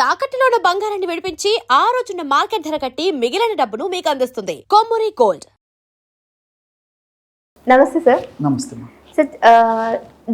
తాకట్టులో ఉన్న బంగారాన్ని విడిపించి ఆ రోజున్న మార్కెట్ ధర కట్టి మిగిలిన డబ్బును మీకు అందిస్తుంది కొమ్మూరి గోల్డ్. నమస్తే సార్. నమస్తే. సార్,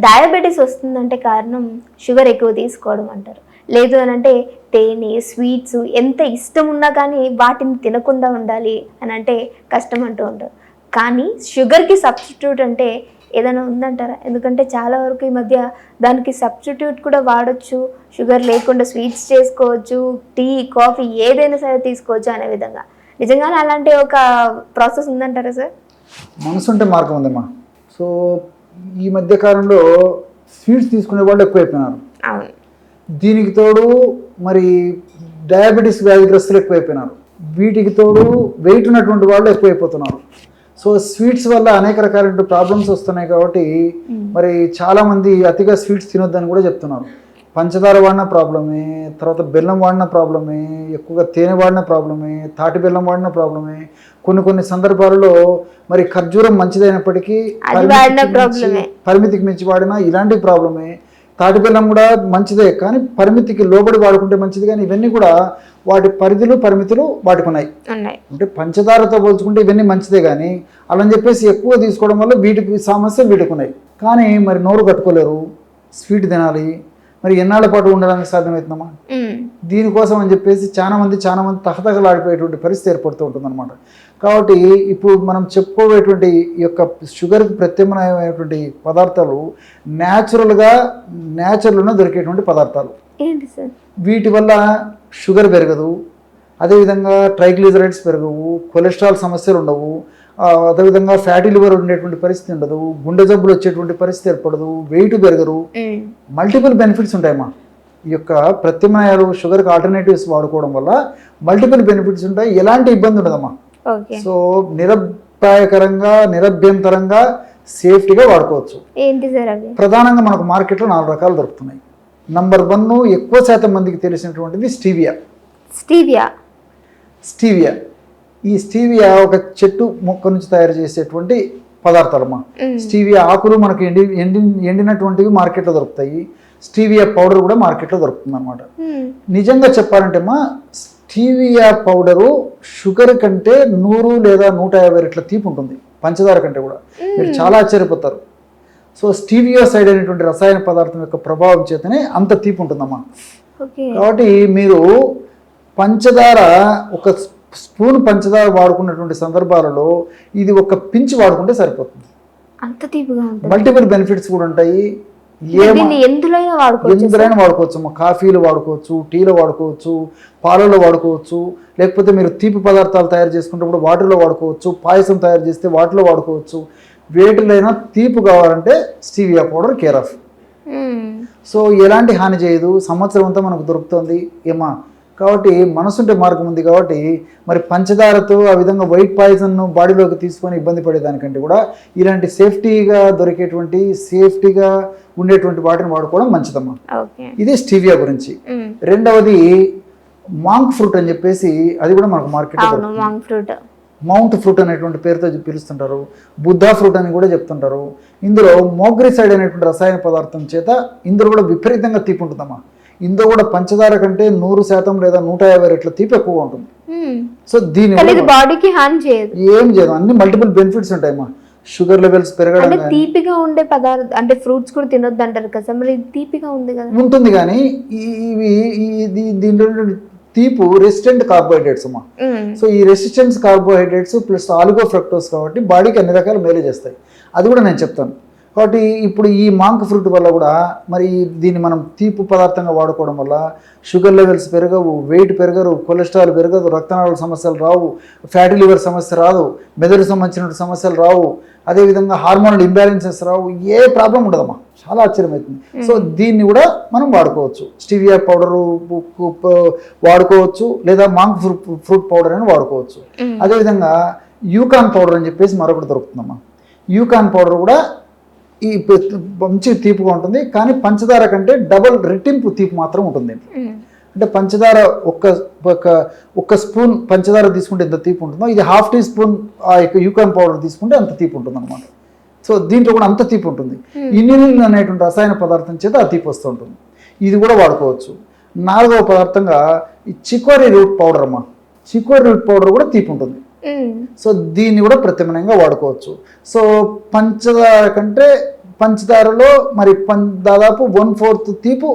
డయాబెటీస్ వస్తుందంటే కారణం షుగర్ ఎక్కువ తీసుకోవడం అంటారు. లేదు అని అంటే తేనె, స్వీట్స్ ఎంత ఇష్టం ఉన్నా కానీ వాటిని తినకుండా ఉండాలి అని అంటే కష్టం అంటూ ఉంటారు. కానీ షుగర్కి సబ్స్టిట్యూట్ అంటే ఏదైనా ఉందంటారా? ఎందుకంటే చాలా వరకు ఈ మధ్య దానికి సబ్స్టిట్యూట్ కూడా వాడచ్చు, షుగర్ లేకుండా స్వీట్స్ చేసుకోవచ్చు, టీ, కాఫీ ఏదైనా సరే తీసుకోవచ్చు అనే విధంగా. నిజంగానే అలాంటి ఒక ప్రాసెస్ ఉందంటారా సార్? మనసు ఉంటే మార్గం ఉందమ్మా. సో ఈ మధ్య కాలంలో స్వీట్స్ తీసుకునే వాళ్ళు ఎక్కువైపోయినారు. అవును. దీనికి తోడు మరి డయాబెటీస్ వ్యాధిగ్రస్తులు ఎక్కువైపోయినారు. వీటికి తోడు వెయిట్ ఉన్నటువంటి వాళ్ళు ఎక్కువైపోతున్నారు. సో స్వీట్స్ వల్ల అనేక రకాల ప్రాబ్లమ్స్ వస్తున్నాయి కాబట్టి మరి చాలామంది అతిగా స్వీట్స్ తినొద్దని కూడా చెప్తున్నారు. పంచదార వాడిన ప్రాబ్లమే, తర్వాత బెల్లం వాడిన ప్రాబ్లమే, ఎక్కువగా తేనె వాడిన ప్రాబ్లమే, తాటి బెల్లం వాడిన ప్రాబ్లమే. కొన్ని సందర్భాలలో మరి ఖర్జూరం మంచిదైనప్పటికీ పరిమితికి మించి వాడినా ఇలాంటి ప్రాబ్లమే. తాటి బెల్లం కూడా మంచిదే కానీ పరిమితికి లోబడి వాడుకుంటే మంచిది. కానీ ఇవన్నీ కూడా వాటి పరిమితులు వాటికి ఉన్నాయి. అంటే పంచదారతో పోల్చుకుంటే ఇవన్నీ మంచిదే కానీ అలా అని చెప్పేసి ఎక్కువ తీసుకోవడం వల్ల వీటికి సమస్య వీటికి ఉన్నాయి. కానీ మరి నోరు కట్టుకోలేరు, స్వీట్ తినాలి, మరి ఎన్నాళ్ళ పాటు ఉండడానికి సాధ్యమవుతుందమ్మా? దీనికోసం అని చెప్పేసి చాలా మంది తహతహలాడిపోయేటువంటి పరిస్థితి ఏర్పడుతూ ఉంటుందన్నమాట. కాబట్టి ఇప్పుడు మనం చెప్పుకోబోయేటువంటి ఈ యొక్క షుగర్కి ప్రత్యామ్నాయమైనటువంటి పదార్థాలు న్యాచురల్గా దొరికేటువంటి పదార్థాలు. వీటి వల్ల షుగర్ పెరగదు, అదేవిధంగా ట్రైగ్లిజరైడ్స్ పెరగవు, కొలెస్ట్రాల్ సమస్యలు ఉండవు, అదేవిధంగా ఫ్యాటీ లివర్ ఉండేటువంటి పరిస్థితి ఉండదు, గుండె జబ్బులు వచ్చేటువంటి పరిస్థితి ఏర్పడదు, వెయిట్ పెరగరు. మల్టిపుల్ బెనిఫిట్స్ ఉంటాయమ్మా. ఈ యొక్క ప్రత్యామ్నాయాలు షుగర్కి ఆల్టర్నేటివ్స్ వాడుకోవడం వల్ల మల్టిపుల్ బెనిఫిట్స్ ఉంటాయి, ఎలాంటి ఇబ్బంది ఉండదమ్మా. సో నిరభ్యంతరంగా సేఫ్టీగా వాడుకోవచ్చు. ప్రధానంగా మనకు మార్కెట్లో 4 రకాలు దొరుకుతున్నాయి. నంబర్ 1 ఎక్కువ శాతం మందికి తెలిసినటువంటిది స్టీవియా. ఈ స్టీవియా ఒక చెట్టు మొక్క నుంచి తయారు చేసేటువంటి పదార్థాలమ్మా. స్టీవియా ఆకులు మనకు ఎండినటువంటివి మార్కెట్లో దొరుకుతాయి. స్టీవియా పౌడర్ కూడా మార్కెట్లో దొరుకుతుంది అనమాట. నిజంగా చెప్పాలంటే అమ్మా, స్టీవియా పౌడరు షుగర్ కంటే 100 లేదా 150 రెట్ల తీపి ఉంటుంది, పంచదార కంటే కూడా. మీరు చాలా ఆశ్చర్యపోతారు. సో స్టీవియా సైడ్ అనేటువంటి రసాయన పదార్థం యొక్క ప్రభావం చేతనే అంత తీపి ఉంటుందమ్మా. కాబట్టి మీరు పంచదార ఒక స్పూన్ పంచదార వాడుకున్నటువంటి సందర్భాలలో ఇది ఒక పించ్ వాడుకుంటే సరిపోతుంది. అంత తీపిగా మల్టిపుల్ బెనిఫిట్స్ కూడా ఉంటాయి. ఎందులోనైనా వాడుకోవచ్చు. కాఫీలో వాడుకోవచ్చు, టీలో వాడుకోవచ్చు, పాలలో వాడుకోవచ్చు, లేకపోతే మీరు తీపి పదార్థాలు తయారు చేసుకున్నప్పుడు వాటిలో వాడుకోవచ్చు, పాయసం తయారు చేస్తే వాటిలో వాడుకోవచ్చు. వేటిలైనా తీపి కావాలంటే stevia powder care of. So ఎలాంటి హాని చేయదు, సంవత్సరం అంతా మనకు దొరుకుతుంది ఏమా. కాబట్టి మనసుంటే మార్గం ఉంది. కాబట్టి మరి పంచదారతో ఆ విధంగా వైట్ పాయిజన్ను బాడీలోకి తీసుకొని ఇబ్బంది పడేదానికంటే కూడా ఇలాంటి సేఫ్టీగా ఉండేటువంటి వాటిని వాడుకోవడం మంచిదమ్మా. ఇది స్టీవియా గురించి. రెండవది మాంక్ ఫ్రూట్ అని చెప్పేసి, అది కూడా మనకు మార్కెట్లో మౌంట్ ఫ్రూట్ అనేటువంటి పేరుతో పిలుస్తుంటారు, బుద్ధా ఫ్రూట్ అని కూడా చెప్తుంటారు. ఇందులో మోగ్రిసైడ్ అనేటువంటి రసాయన పదార్థం చేత ఇందులో కూడా విపరీతంగా తీపి ఉంటుందమ్మా. ఇందులో కూడా పంచదార కంటే 100% లేదా 150 రెట్ల తీపి ఎక్కువగా ఉంటుంది. సో దీని బాడీకి హాని చేయదు, ఏం చేయదు. అన్ని మల్టిపుల్ బెనిఫిట్స్ ఉంటాయమ్మా. షుగర్ లెవెల్స్ పెరగడం, తీపిగా ఉండే పదార్థం అంటే ఫ్రూట్స్ కూడా తినొద్దు అంటారు కదా, మరి తీపిగా ఉంది కదా. ఉంటుంది కానీ దీంట్లో తీపు రెసిస్టెంట్ కార్బోహైడ్రేట్స్ అమ్మా. సో ఈ resistance carbohydrates plus oligo fructose కాబట్టి బాడీకి అన్ని రకాల మేలు చేస్తాయి. అది కూడా నేను చెప్తాను. కాబట్టి ఇప్పుడు ఈ మాంక్ ఫ్రూట్ వల్ల కూడా మరి దీన్ని మనం తీపి పదార్థంగా వాడుకోవడం వల్ల షుగర్ లెవెల్స్ పెరగవు, వెయిట్ పెరగరు, కొలెస్ట్రాల్ పెరగదు, రక్తనాళాల సమస్యలు రావు, ఫ్యాటీ లివర్ సమస్య రాదు, మెదడు సంబంధించిన సమస్యలు రావు, అదేవిధంగా హార్మోనల్ ఇంబ్యాలెన్సెస్ రావు, ఏ ప్రాబ్లం ఉండదమ్మా. చాలా ఆశ్చర్యమవుతుంది. సో దీన్ని కూడా మనం వాడుకోవచ్చు. స్టీవియా పౌడరు వాడుకోవచ్చు, లేదా మాంక్ ఫ్రూట్ పౌడర్ అని వాడుకోవచ్చు. అదేవిధంగా యూకాన్ పౌడర్ అని చెప్పేసి మరొకటి దొరుకుతుందమ్మా. యూకాన్ పౌడర్ కూడా ఈ మంచి తీపిగా ఉంటుంది, కానీ పంచదార కంటే రెట్టింపు తీపి మాత్రం ఉంటుంది. అంటే పంచదార ఒక్క స్పూన్ పంచదార తీసుకుంటే ఎంత తీపి ఉంటుందో, ఇది ½ టీ స్పూన్ ఆ యొక్క యూకాన్ పౌడర్ తీసుకుంటే అంత తీపి ఉంటుంది అనమాట. సో దీంట్లో కూడా అంత తీపి ఉంటుంది. ఇన్యులిన్ అనేటువంటి రసాయన పదార్థం చేత ఆ తీపి వస్తూ ఉంటుంది. ఇది కూడా వాడుకోవచ్చు. నాలుగవ పదార్థంగా ఈ చికోరీ రూట్ పౌడర్ అమ్మా. చికోరీ రూట్ పౌడర్ కూడా తీపి ఉంటుంది. సో దీన్ని కూడా ప్రత్యామ్నాయంగా వాడుకోవచ్చు. సో పంచదార కంటే పంచదారలో మరి దాదాపు 1/4 తీపు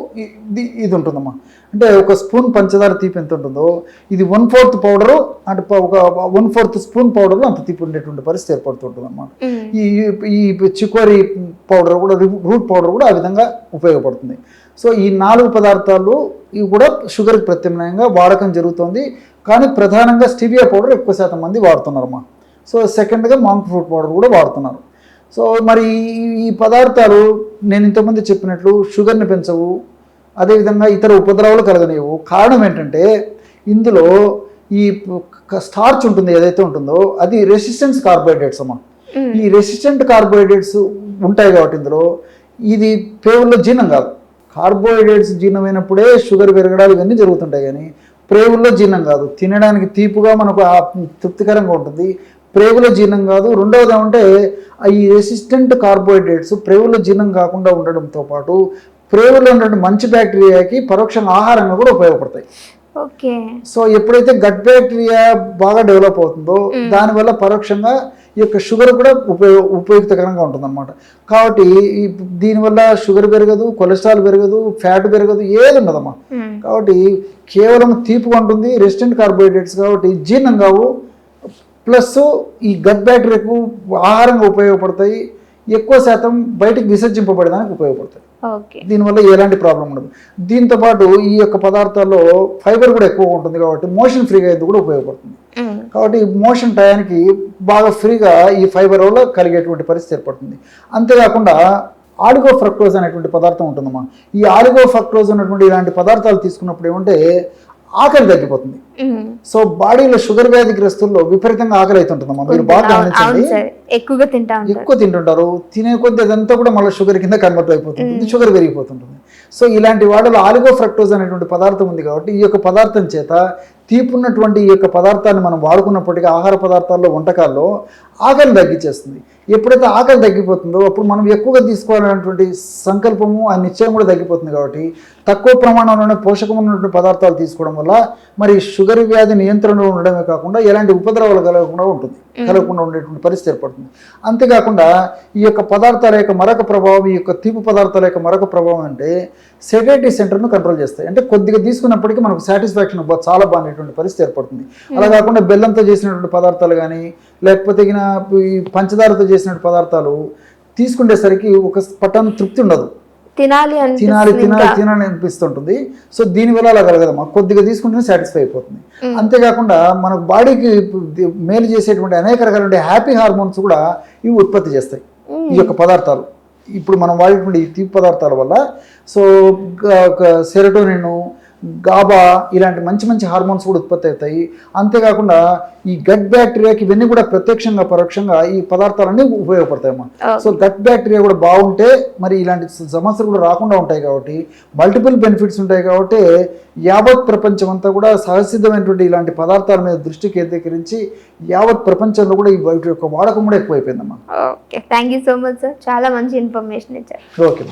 ఇది ఉంటుందమ్మా. అంటే ఒక స్పూన్ పంచదార తీపి ఎంత ఉంటుందో ఇది 1/4 పౌడరు, అంటే ఒక 1/4 స్పూన్ పౌడర్లో అంత తీపి ఉండేటువంటి పరిస్థితి ఏర్పడుతుంటుంది అన్నమాట. ఈ చికోరీ పౌడర్ కూడా, రూట్ పౌడర్ కూడా ఆ విధంగా ఉపయోగపడుతుంది. సో ఈ 4 పదార్థాలు ఇవి కూడా షుగర్కి ప్రత్యామ్నాయంగా వాడకం జరుగుతుంది. కానీ ప్రధానంగా స్టివియా పౌడర్ ఎక్కువ శాతం మంది వాడుతున్నారమ్మా. సో సెకండ్గా మాంక్ ఫ్రూట్ పౌడర్ కూడా వాడుతున్నారు. సో మరి ఈ పదార్థాలు నేను ఇంతకుముందు చెప్పినట్లు షుగర్ని పెంచవు, అదేవిధంగా ఇతర ఉపద్రవాలు కలగనివ్వవు. కారణం ఏంటంటే ఇందులో ఈ స్టార్చ్ ఉంటుంది ఏదైతే ఉంటుందో అది రెసిస్టెన్స్ కార్బోహైడ్రేట్స్ అమ్మా. ఈ రెసిస్టెంట్ కార్బోహైడ్రేట్స్ ఉంటాయి కాబట్టి ఇందులో ఇది పేగుల్లో జీర్ణం కాదు. కార్బోహైడ్రేట్స్ జీర్ణమైనప్పుడే షుగర్ పెరగడాలు ఇవన్నీ జరుగుతుంటాయి, కానీ ప్రేగుల్లో జీర్ణం కాదు. తినడానికి తీపుగా మనకు తృప్తికరంగా ఉంటుంది, ప్రేగులో జీర్ణం కాదు. రెండవది ఏమంటే ఈ రెసిస్టెంట్ కార్బోహైడ్రేట్స్ ప్రేగులో జీర్ణం కాకుండా ఉండడంతో పాటు ప్రేగులో ఉన్నటువంటి మంచి బ్యాక్టీరియాకి పరోక్షంగా ఆహారంగా కూడా ఉపయోగపడతాయి. ఓకే. సో ఎప్పుడైతే గట్ బ్యాక్టీరియా బాగా డెవలప్ అవుతుందో దానివల్ల పరోక్షంగా ఈ యొక్క షుగర్ కూడా ఉపయుక్తకరంగా ఉంటుంది అన్నమాట. కాబట్టి దీనివల్ల షుగర్ పెరగదు, కొలెస్ట్రాల్ పెరగదు, ఫ్యాట్ పెరగదు, ఏది ఉండదమ్మా. కాబట్టి కేవలం తీపిగా ఉంటుంది, రెసిస్టెంట్ కార్బోహైడ్రేట్స్ కాబట్టి జీర్ణం కావు, ప్లస్ ఈ గట్ బ్యాక్టీరియాకు ఆహారంగా ఉపయోగపడతాయి, ఎక్కువ శాతం బయటికి విసర్జింపబడడానికి ఉపయోగపడతాయి. దీనివల్ల ఎలాంటి ప్రాబ్లం ఉండదు. దీంతోపాటు ఈ యొక్క పదార్థాల్లో ఫైబర్ కూడా ఎక్కువ ఉంటుంది కాబట్టి మోషన్ ఫ్రీగా అయితే కూడా ఉపయోగపడుతుంది. కాబట్టి మోషన్ టయానికి బాగా ఫ్రీగా ఈ ఫైబర్ వల్ల కలిగేటువంటి పరిస్థితి ఏర్పడుతుంది. అంతేకాకుండా ఆలిగో ఫ్రక్టోజ్ అనేటువంటి పదార్థం ఉంటుందమ్మా. ఈ ఆలిగో ఫ్రక్టోజ్ ఉన్నటువంటి ఇలాంటి పదార్థాలు తీసుకున్నప్పుడు ఏమంటే ఆకలి తగ్గిపోతుంది. సో బాడీలో షుగర్ వ్యాధి గ్రస్తుల్లో విపరీతంగా ఆకలి అవుతుంటుందమ్మా. మీరు బాగా గమనించండి, ఎక్కువ తింటుంటారు, తినే కొద్ది అదంతా కూడా మళ్ళీ షుగర్ కింద కన్వర్ట్ అయిపోతుంది, షుగర్ పెరిగిపోతుంటుంది. సో ఇలాంటి వాటిలో ఆలిగో ఫ్రక్టోజ్ అనేటువంటి పదార్థం ఉంది కాబట్టి ఈ యొక్క పదార్థం చేత తీపున్నటువంటి ఈ యొక్క పదార్థాన్ని మనం వాడుకున్నప్పటికీ ఆహార పదార్థాల్లో, వంటకాల్లో ఆకలి తగ్గించేస్తుంది. ఎప్పుడైతే ఆకలి తగ్గిపోతుందో అప్పుడు మనం ఎక్కువగా తీసుకోవాలనేటువంటి సంకల్పము, ఆ నిశ్చయం కూడా తగ్గిపోతుంది. కాబట్టి తక్కువ ప్రమాణంలోనే పోషకం ఉన్నటువంటి పదార్థాలు తీసుకోవడం వల్ల మరి షుగర్ వ్యాధి నియంత్రణలో ఉండడమే కాకుండా ఎలాంటి ఉపద్రవాలు కలగకుండా ఉండేటువంటి పరిస్థితి ఏర్పడుతుంది. అంతేకాకుండా ఈ యొక్క పదార్థాల యొక్క మరొక ప్రభావం, ఈ యొక్క తీపి పదార్థాల యొక్క మరొక ప్రభావం అంటే సెడేటరీ సెంటర్ను కంట్రోల్ చేస్తాయి. అంటే కొద్దిగా తీసుకున్నప్పటికీ మనకు సాటిస్ఫాక్షన్ చాలా బాగునేటువంటి పరిస్థితి ఏర్పడుతుంది. అలా కాకుండా బెల్లంతో చేసినటువంటి పదార్థాలు కానీ లేకపోతే ఈ పంచదారతో చేసినటువంటి పదార్థాలు తీసుకునేసరికి ఒక పట్టాన తృప్తి ఉండదు, తినాలి అనిపిస్తుంటుంది. సో దీనివల్ల అలా కలగదమ్మా. కొద్దిగా తీసుకుంటేనే సాటిస్ఫై అయిపోతుంది. అంతేకాకుండా మన బాడీకి మేలు చేసేటువంటి అనేక రకాల హ్యాపీ హార్మోన్స్ కూడా ఇవి ఉత్పత్తి చేస్తాయి ఈ యొక్క పదార్థాలు. ఇప్పుడు మనం వాడేటువంటి ఈ తీపి పదార్థాల వల్ల సో సెరటోనిన్, గాబా ఇలాంటి మంచి మంచి హార్మోన్స్ కూడా ఉత్పత్తి అవుతాయి. అంతేకాకుండా ఈ గట్ బ్యాక్టీరియాకి ఇవన్నీ కూడా ప్రత్యక్షంగా పరోక్షంగా ఈ పదార్థాలన్నీ ఉపయోగపడతాయమ్మా. సో గట్ బ్యాక్టీరియా కూడా బాగుంటే మరి ఇలాంటి సమస్యలు కూడా రాకుండా ఉంటాయి. కాబట్టి మల్టిపుల్ బెనిఫిట్స్ ఉంటాయి. కాబట్టి యావత్ ప్రపంచం అంతా కూడా సహసిద్ధమైనటువంటి ఇలాంటి పదార్థాల మీద దృష్టి కేంద్రీకరించి యావత్ ప్రపంచంలో కూడా ఈ వాటి యొక్క వాడకం కూడా ఎక్కువైపోయిందమ్మా. Okay, thank you so much sir, చాలా మంచి ఇన్ఫర్మేషన్ ఇచ్చారు. ఓకే.